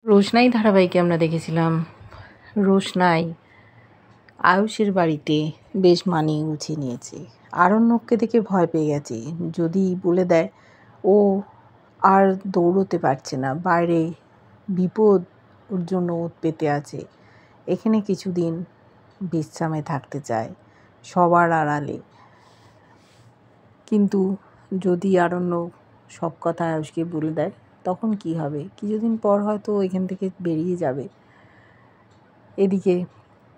রোশনাই ধারাবাহিকে আমরা দেখেছিলাম রোশনাই আয়ুষের বাড়িতে বেশ মানিয়ে গুছিয়ে নিয়েছে। আরণ্যককে দেখে ভয় পেয়ে গেছে, যদি বলে দেয় ও আর দৌড়তে পারছে না, বাইরে বিপদ ওর জন্য ওত পেতে আছে, এখানে কিছুদিন বিশ্রামে থাকতে চায় সবার আড়ালে। কিন্তু যদি আরণ্যক সব কথা আয়ুষকে বলে দেয় তখন কি হবে? কিছুদিন পর হয়তো এখান থেকে বেরিয়ে যাবে। এদিকে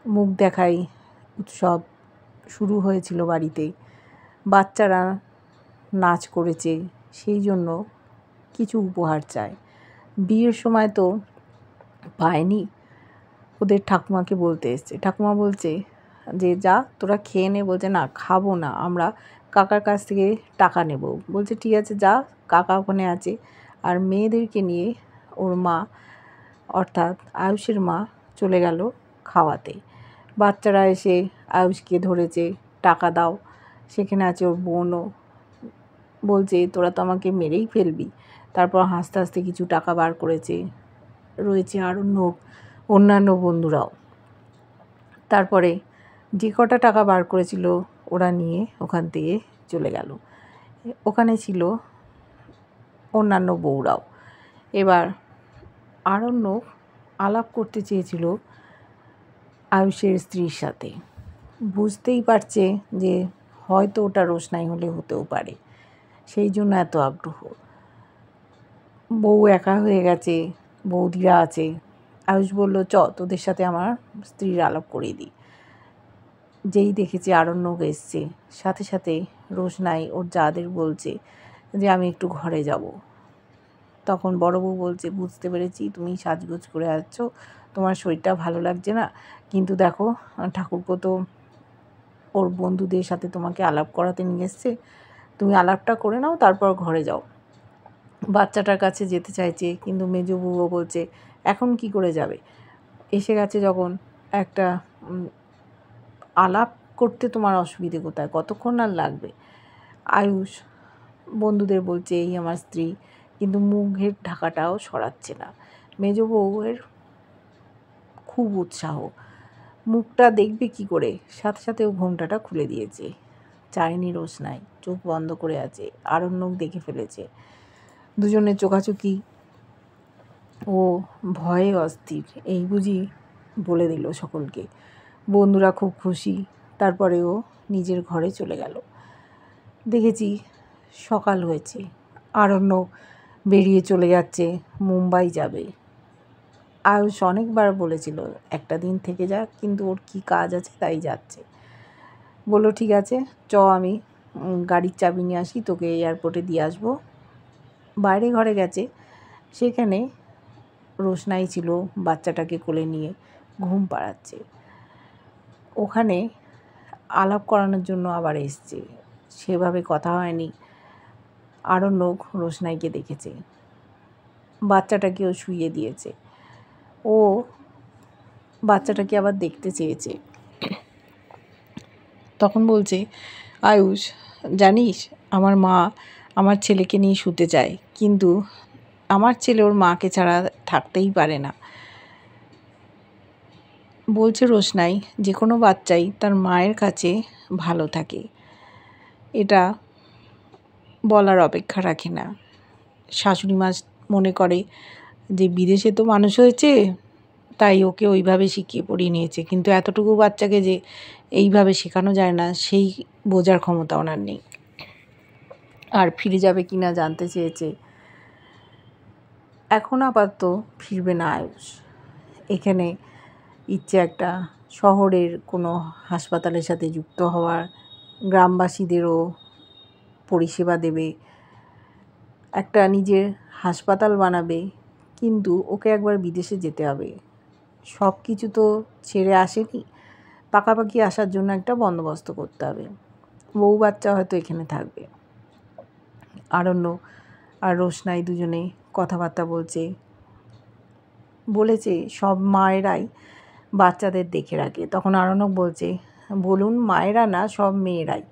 মুখ দেখাই উৎসব শুরু হয়েছিল বাড়িতে, বাচ্চারা নাচ করেছে, সেই জন্য কিছু উপহার চায়। বিয়ের সময় তো পায়নি, ওদের ঠাকুমাকে বলতে এসছে। ঠাকুমা বলছে যে যা তোরা খেয়ে নে। বলছে না, খাবো না, আমরা কাকার কাছ থেকে টাকা নেব। বলছে ঠিক আছে যা, কাকা ওখানে আছে। আর মেয়েদেরকে নিয়ে ওর মা অর্থাৎ আয়ুষের মা চলে গেল খাওয়াতে। বাচ্চারা এসে আয়ুষকে ধরেছে, টাকা দাও। সেখানে আছে ওর বোনও, বলছে তোরা তো আমাকে মেরেই ফেলবি। তারপর হাসতে হাসতে কিছু টাকা বার করেছে, রয়েছে আরণ্যক, অন্যান্য বন্ধুরাও। তারপরে যে কটা টাকা বার করেছিল ওরা নিয়ে ওখান থেকে চলে গেল। ওখানে ছিল অন্যান্য বউরাও। এবার আরণ্যক আলাপ করতে চেয়েছিল আয়ুষের স্ত্রীর সাথে, বুঝতেই পারছে যে হয়তো ওটা রোশনাই হলে হতেও পারে, সেই জন্য এত আগ্রহ। বউ একা হয়ে গেছে, বৌদিরা আছে। আয়ুষ বলল তোদের সাথে আমার স্ত্রীর আলাপ করিয়ে দিই। যেই দেখেছে আরণ্যক এসছে, সাথে সাথে রোশনাই ওর জাদের বলছে যে আমি একটু ঘরে যাব। তখন বড় বউ বলছে বুঝতে পেরেছি তুমি সাজগোজ করে আসছো, তোমার শরীরটা ভালো লাগছে না, কিন্তু দেখো ঠাকুরপো তো ওর বন্ধুদের সাথে তোমাকে আলাপ করাতে নিয়ে এসছে, তুমি আলাপটা করে নাও, তারপর ঘরে যাও। বাচ্চাটার কাছে যেতে চাইছে, কিন্তু মেজ বউও বলছে এখন কি করে যাবে, এসে গেছে যখন একটা আলাপ করতে তোমার অসুবিধে কোথায়, কতক্ষণ আর লাগবে। আয়ুষ বন্ধুদের বলছে এই আমার স্ত্রী, কিন্তু মুখের ঢাকাটাও সরাচ্ছে না। মেজ বউয়ের খুব উৎসাহ, মুখটা দেখবে কি করে, সাথে সাথে ও ঘোমটাটা খুলে দিয়েছে। চায়নি রোশনাই, চোখ বন্ধ করে আছে। আরণ্যক দেখে ফেলেছে, দুজনের চোখাচোখি, ও ভয়ে অস্থির, এই বুঝি বলে দিল সকলকে। বন্ধুরা খুব খুশি। তারপরে ও নিজের ঘরে চলে গেল। দেখেছি সকাল হয়েছে, আরণ্যক বেরিয়ে চলে যাচ্ছে, মুম্বাই যাবে। আয়ুষ অনেকবার বলেছিল একটা দিন থেকে যাক, কিন্তু ওর কি কাজ আছে তাই যাচ্ছে। বললো ঠিক আছে আমি গাড়ির চাবি নিয়ে আসি, তোকে এয়ারপোর্টে দিয়ে আসবো। বাইরে ঘরে গেছে, সেখানে রোশনাই ছিল বাচ্চাটাকে কোলে নিয়ে ঘুম পাড়াচ্ছে। ওখানে আলাপ করানোর জন্য আবার এসছে, সেভাবে কথা হয়নি। আরণ্যক রোশনাইকে দেখেছে, বাচ্চাটাকেও শুইয়ে দিয়েছে। ও বাচ্চাটাকে আবার দেখতে চেয়েছে। তখন বলছে আয়ুষ জানিস আমার মা আমার ছেলেকে নিয়ে শুতে চায়, কিন্তু আমার ছেলে ওর মাকে ছাড়া থাকতেই পারে না। বলছে রোশনাই যে কোনো বাচ্চাই তার মায়ের কাছে ভালো থাকে, এটা বলার অপেক্ষা রাখে না। শাশুড়ি মা মনে করে যে বিদেশে তো মানুষ হয়েছে, তাই ওকে ওইভাবে শিখিয়ে পড়িয়ে নিয়েছে, কিন্তু এতটুকু বাচ্চাকে যে এইভাবে শেখানো যায় না, সেই বোঝার ক্ষমতা ওনার নেই। আর ফিরে যাবে কি না জানতে চেয়েছে। এখন আপাতত ফিরবে না আয়ুষ, এখানে ইচ্ছে একটা শহরের কোনো হাসপাতালের সাথে যুক্ত হওয়ার, গ্রামবাসীদেরও পরিষেবা দেবে, একটা নিজের হাসপাতাল বানাবে। কিন্তু ওকে একবার বিদেশে যেতে হবে, সব কিছু তো ছেড়ে আসেনি, পাকাপাকি আসার জন্য একটা বন্দোবস্ত করতে হবে। বউ বাচ্চা হয়তো এখানে থাকবে। আরণ্যক আর রোশনাই দুজনে কথাবার্তা বলেছে সব মায়েরাই বাচ্চাদের দেখে রাখে। তখন আরণ্যক বলছে বলুন মায়েরা না, সব মেয়েরাই,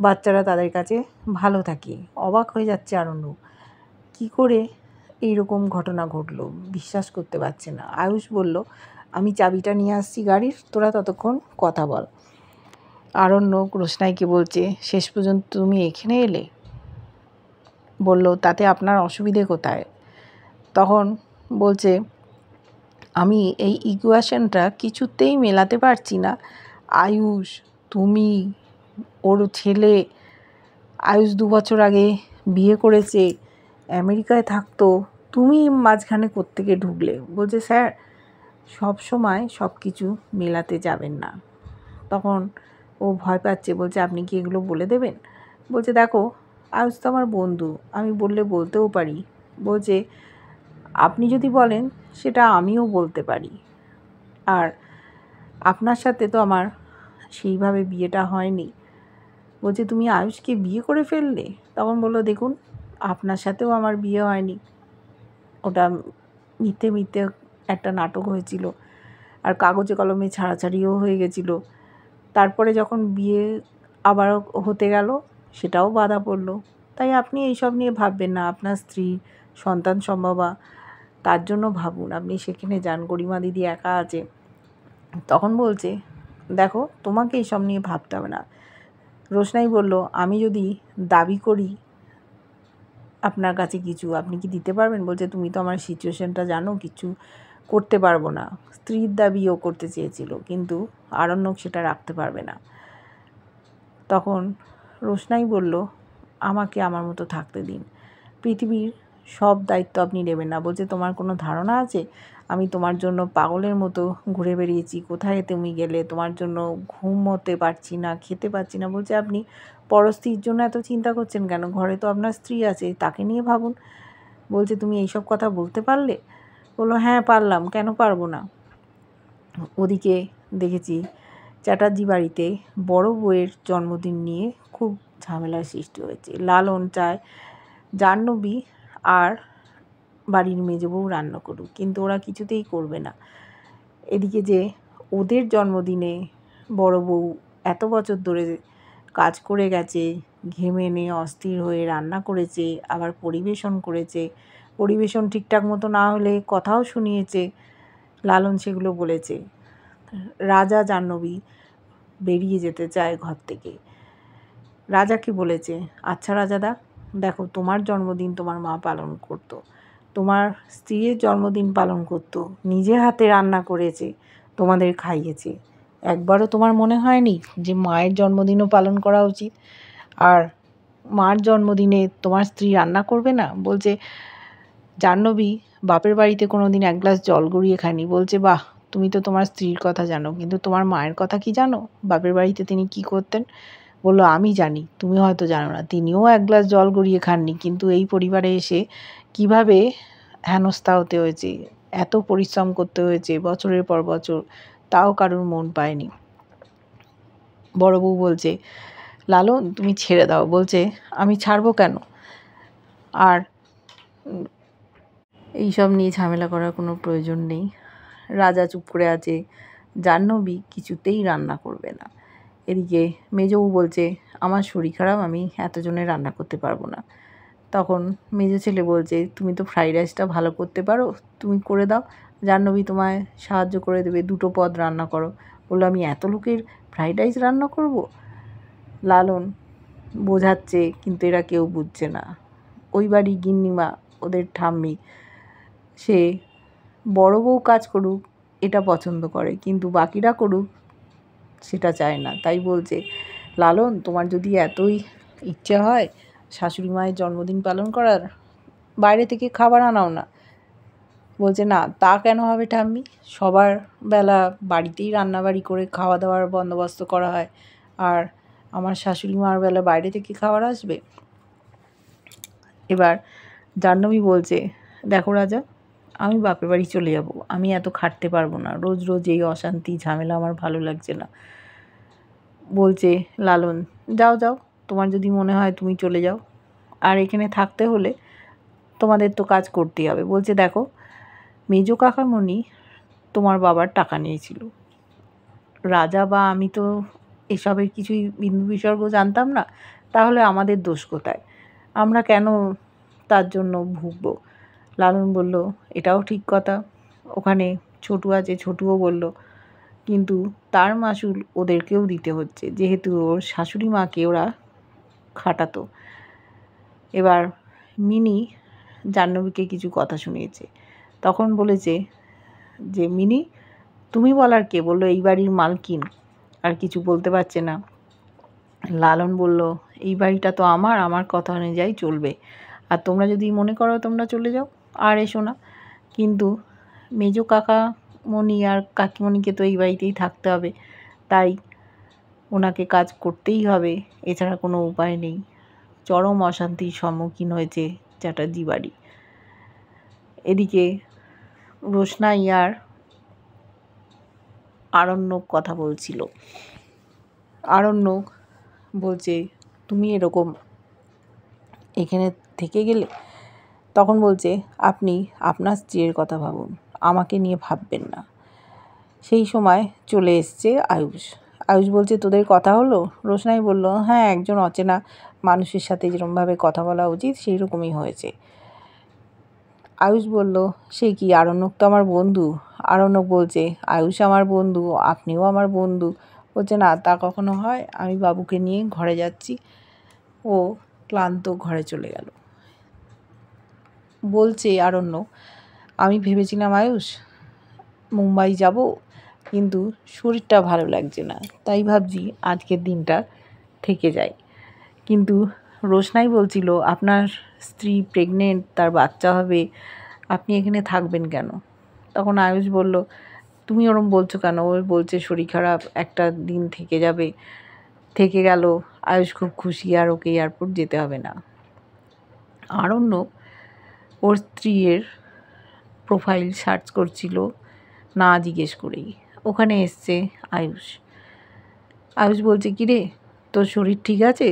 বাচ্চারা তাদের কাছে ভালো থাকে। অবাক হয়ে যাচ্ছে আরণ্যক, কী করে এইরকম ঘটনা ঘটলো, বিশ্বাস করতে পারছে না। আয়ুষ বলল, আমি চাবিটা নিয়ে আসছি গাড়ির, তোরা ততক্ষণ কথা বল। আরণ্যক রোশনাইকে বলছে, শেষ পর্যন্ত তুমি এখানে এলে? বলল, তাতে আপনার অসুবিধে কোথায়? তখন বলছে, আমি এই ইকুয়েশনটা কিছুতেই মেলাতে পারছি না। আয়ুষ, তুমি, ওর ছেলে, আয়ুষ 2 বছর আগে বিয়ে করেছে, আমেরিকায় থাকতো, তুমি মাঝখানে কোত্থেকে ঢুকলে? বলছে, স্যার সব সময় সব কিছু মেলাতে যাবেন না। তখন ও ভয় পাচ্ছে, বলছে, আপনি কি এগুলো বলে দেবেন? বলছে, দেখো আয়ুষ তো আমার বন্ধু, আমি বললে বলতেও পারি। বলছে, আপনি যদি বলেন সেটা আমিও বলতে পারি, আর আপনার সাথে তো আমার সেইভাবে বিয়েটা হয়নি। বলছে, তুমি আয়ুষকে বিয়ে করে ফেললে? তখন বললো, দেখুন আপনার সাথেও আমার বিয়ে হয়নি, ওটা মিথ্যে মিথ্যে একটা নাটক হয়েছিল, আর কাগজে কলমে ছাড়াছাড়িও হয়ে গেছিলো। তারপরে যখন বিয়ে আবার হতে গেল, সেটাও বাধা পড়লো। তাই আপনি এইসব নিয়ে ভাববেন না, আপনার স্ত্রী, সন্তান সম্ভবা, তার জন্য ভাবুন, আপনি সেখানে যান, গরিমা দিদি একা আছে। তখন বলছে, দেখো তোমাকে এইসব নিয়ে ভাবতে হবে না। রোশনাই বলল, আমি যদি দাবি করি আপনার কাছে কিছু, আপনি কি দিতে পারবেন? বলছে, তুমি তো আমার সিচুয়েশনটা জানো, কিছু করতে পারবো না। স্ত্রীর দাবিও করতে চেয়েছিল, কিন্তু আরণ্যক সেটা রাখতে পারবে না। তখন রোশনাই বলল, আমাকে আমার মতো থাকতে দিন, পৃথিবীর সব দায়িত্ব আপনি নেবেন না। বলছে, তোমার কোনো ধারণা আছে আমি তোমার জন্য পাগলের মতো ঘুরে বেরিয়েছি, কোথায় তুমি গেলে, তোমার জন্য ঘুমোতে পারছি না, খেতে পারছি না। বলছে, আপনি পরস্ত্রীর জন্য এত চিন্তা করছেন কেন? ঘরে তো আপনার স্ত্রী আছে, তাকে নিয়ে ভাবুন। বলছে, তুমি এইসব কথা বলতে পারলে? বললো, হ্যাঁ পারলাম, কেন পারবো না। ওদিকে দেখেছি চ্যাটার্জি বাড়িতে বড় বউয়ের জন্মদিন নিয়ে খুব ঝামেলার সৃষ্টি হয়েছে। লালন চায় জাহ্নবী আর বাড়ির মেজো বউ রান্না করুক, কিন্তু ওরা কিছুতেই করবে না। এদিকে যে ওদের জন্মদিনে বড় বউ এত বছর ধরে কাজ করে গেছে, ঘেমে নিয়ে অস্থির হয়ে রান্না করেছে, আবার পরিবেশন করেছে, পরিবেশন ঠিকঠাক মতো না হলে কথাও শুনিয়েছে, লালন সেগুলো বলেছে। রাজা জাহ্নবী বেরিয়ে যেতে চায় ঘর থেকে। রাজাকে বলেছে, আচ্ছা রাজাদা, দেখো তোমার জন্মদিন তোমার মা পালন করতো, তোমার স্ত্রীর জন্মদিন পালন করতো, নিজে হাতে রান্না করেছে, তোমাদের খাইয়েছে, একবারও তোমার মনে হয়নি যে মায়ের জন্মদিনও পালন করা উচিত? আর মার জন্মদিনে তোমার স্ত্রী রান্না করবে না? বলছে, জাহ্নবী বাপের বাড়িতে কোনো দিন 1 গ্লাস জল গড়িয়ে খায়নি। বলছে, বাহ, তুমি তো তোমার স্ত্রীর কথা জানো, কিন্তু তোমার মায়ের কথা কি জানো? বাপের বাড়িতে তিনি কি করতেন? বলল, আমি জানি, তুমি হয়তো জানো না, তিনিও 1 গ্লাস জল গড়িয়ে খাননি, কিন্তু এই পরিবারে এসে কিভাবে হেনস্থা হতে হয়েছে, এত পরিশ্রম করতে হয়েছে বছরের পর বছর, তাও কারোর মন পায়নি। বড় বউ বলছে, লালন তুমি ছেড়ে দাও। বলছে, আমি ছাড়বো কেন? আর এইসব নিয়ে ঝামেলা করার কোনো প্রয়োজন নেই। রাজা চুপ করে আছে, জাহ্নবী কিছুতেই রান্না করবে না। এদিকে মেজো বউ বলছে, আমার শরীর খারাপ, আমি এতজনের রান্না করতে পারবো না। তখন মেজো ছেলে বলছে, তুমি তো ফ্রাইড রাইসটা ভালো করতে পারো, তুমি করে দাও, জাহ্নবী তোমায় সাহায্য করে দেবে, 2টো পদ রান্না করো। বললো, আমি এত লোকের ফ্রাইড রাইস রান্না করব? লালন বোঝাচ্ছে, কিন্তু এরা কেউ বুঝছে না। ওই বাড়ি গিন্নিমা, ওদের ঠাম্মি, সে বড় বউ কাজ করুক এটা পছন্দ করে, কিন্তু বাকিরা করুক সেটা চায় না। তাই বলছে, লালন তোমার যদি এতই ইচ্ছা হয় শাশুড়ি মায়ের জন্মদিন পালন করার, বাইরে থেকে খাবার আনাও না। বলছে, না তা কেন হবে ঠাম্মি, সবার বেলা বাড়িতেই রান্নাবাড়ি করে খাওয়া দাওয়ার বন্দোবস্ত করা হয়, আর আমার শাশুড়ি মার বেলা বাইরে থেকে খাবার আসবে? এবার জাহ্নবী বলছে, দেখো রাজা, আমি বাপের বাড়ি চলে যাব, আমি এত খাটতে পারবো না, রোজ রোজ এই অশান্তি ঝামেলা আমার ভালো লাগছে না। বলছে লালন, যাও যাও, তোমার যদি মনে হয় তুমি চলে যাও, আর এখানে থাকতে হলে তোমাদের তো কাজ করতেই হবে। বলছে, দেখো মেজো কাকামণি তোমার বাবার টাকা নিয়েছিল, রাজা বা আমি তো এসবের কিছুই বিন্দু বিসর্গ জানতাম না, তাহলে আমাদের দোষ কোথায়? আমরা কেন তার জন্য ভুগবো? লালন বলল, এটাও ঠিক কথা। ওখানে ছোটু আছে, ছোটুও বলল, কিন্তু তার মাসুল ওদেরকেও দিতে হচ্ছে, যেহেতু ওর শাশুড়ি মাকে ওরা খাটাতো। এবার মিনি জাহ্নবীকে কিছু কথা শুনিয়েছে। তখন বলেছে যে, মিনি তুমি বলার কে? বলল, এই বাড়ির মালকিন। আর কিছু বলতে পারছে না। লালন বলল, এই বাড়িটা তো আমার কথা অনুযায়ী চলবে, আর তোমরা যদি মনে করো তোমরা চলে যাও আর এসো না, কিন্তু মেজো কাকামণি আর কাকিমণিকে তো এই বাড়িতেই থাকতে হবে, তাই ওনাকে কাজ করতেই হবে, এছাড়া কোনো উপায় নেই। চরম অশান্তির সম্মুখীন হয়েছে চ্যাটার্জি বাড়ি। এদিকে রোশনাই আর আরণ্যক কথা বলছিল। আরণ্যক বলছে, তুমি এরকম এখানে থেকে গেলে? তখন বলছে, আপনি আপনার স্ত্রীর কথা ভাবুন, আমাকে নিয়ে ভাববেন না। সেই সময় চলে এসছে আয়ুষ। আয়ুষ বলছে, তোদের কথা হলো? রোশনাই বলল, হ্যাঁ, একজন অচেনা মানুষের সাথে যেরকমভাবে কথা বলা উচিত সেই রকমই হয়েছে। আয়ুষ বলল, সে কি, আরণ্যক তো আমার বন্ধু। আরণ্যক বলছে, আয়ুষ আমার বন্ধু, আপনিও আমার বন্ধু। বলছে, না, তা কখনো হয়? আমি বাবুকে নিয়ে ঘরে যাচ্ছি। ও ক্লান্ত ঘরে চলে গেল। বলছে আরণ্যক, আমি ভেবেছিলাম আয়ুষ মুম্বাই যাব, কিন্তু শরীরটা ভালো লাগছে না, তাই ভাবছি আজকের দিনটা থেকে যাই। কিন্তু রোশনাই বলছিল, আপনার স্ত্রী প্রেগনেন্ট, তার বাচ্চা হবে, আপনি এখানে থাকবেন কেন? তখন আয়ুষ বলল, তুমি ওরম বলছো কেন? ও বলছে শরীর খারাপ, একটা দিন থেকে যাবে। থেকে গেল। আয়ুষ খুব খুশি, আর ওকে এয়ারপোর্ট যেতে হবে না। আরণ্যক ওর স্ত্রীর প্রোফাইল সার্চ করছিল না জিজ্ঞেস করেই। ওখানে এসছে আয়ুষ। আয়ুষ বলছে, কিরে, তোর শরীর ঠিক আছে?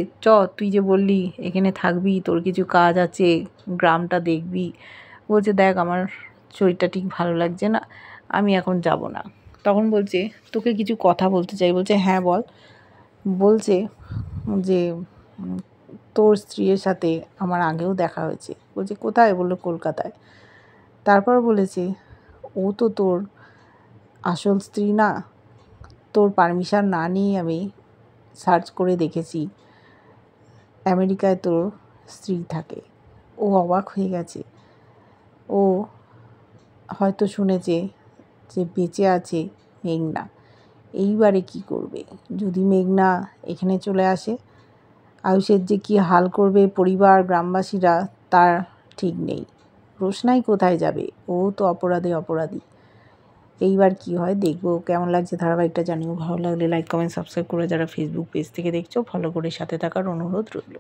তুই যে বললি এখানে থাকবি, তোর কিছু কাজ আছে, গ্রামটা দেখবি। বলছে, দেখ, আমার শরীরটা ঠিক ভালো লাগছে না, আমি এখন যাব না। তখন বলছে, তোকে কিছু কথা বলতে চাই। বলছে, হ্যাঁ বল। বলছে যে, তোর স্ত্রীর সাথে আমার আগেও দেখা হয়েছে। বলছে, কোথায়? বললো, কলকাতায়। তারপর বলেছে, ও তো তোর আসল স্ত্রী না। তোর পারমিশন না নিয়ে আমি সার্চ করে দেখেছি আমেরিকায় তোর স্ত্রী থাকে। ও অবাক হয়ে গেছে। ও হয়তো শুনেছে যে বেঁচে আছে মেঘনা। এইবারে কি করবে যদি মেঘনা এখানে চলে আসে? আয়ুষের যে কি হাল করবে পরিবার, গ্রামবাসীরা, তার ঠিক নেই। রোশনাই কোথায় যাবে? ও তো অপরাধী। এইবার কি হয় দেখবো। কেমন লাগছে ধারাবাহিকটা জানিও। ভালো লাগলে লাইক, কমেন্ট, সাবস্ক্রাইব করে যারা ফেসবুক পেজ থেকে দেখছো ফলো করে সাথে থাকার অনুরোধ রইল।